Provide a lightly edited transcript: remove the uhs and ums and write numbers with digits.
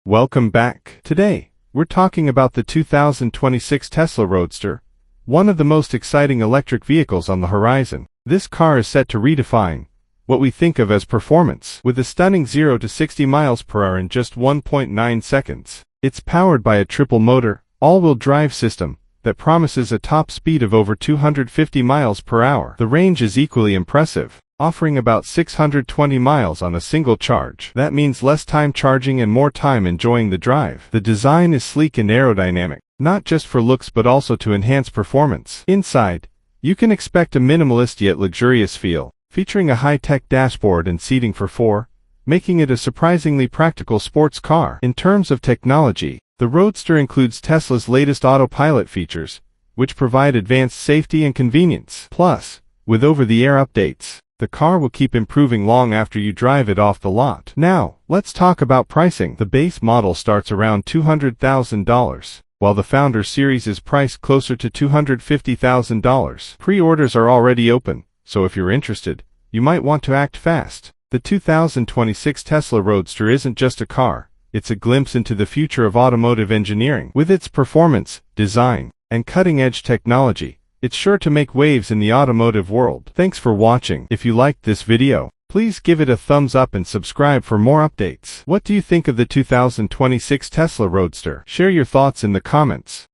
Welcome back. Today, we're talking about the 2026 Tesla Roadster, one of the most exciting electric vehicles on the horizon. This car is set to redefine what we think of as performance, with a stunning 0 to 60 miles per hour in just 1.9 seconds. It's powered by a triple-motor, all-wheel drive system that promises a top speed of over 250 miles per hour. The range is equally impressive, offering about 620 miles on a single charge. That means less time charging and more time enjoying the drive. The design is sleek and aerodynamic, not just for looks but also to enhance performance. Inside, you can expect a minimalist yet luxurious feel, featuring a high-tech dashboard and seating for four, making it a surprisingly practical sports car. In terms of technology, the Roadster includes Tesla's latest autopilot features, which provide advanced safety and convenience. Plus, with over-the-air updates, the car will keep improving long after you drive it off the lot. Now, let's talk about pricing. The base model starts around $200,000, while the Founder Series is priced closer to $250,000. Pre-orders are already open, so if you're interested, you might want to act fast. The 2026 Tesla Roadster isn't just a car, it's a glimpse into the future of automotive engineering. With its performance, design, and cutting-edge technology, it's sure to make waves in the automotive world. Thanks for watching. If you liked this video, please give it a thumbs up and subscribe for more updates. What do you think of the 2026 Tesla Roadster? Share your thoughts in the comments.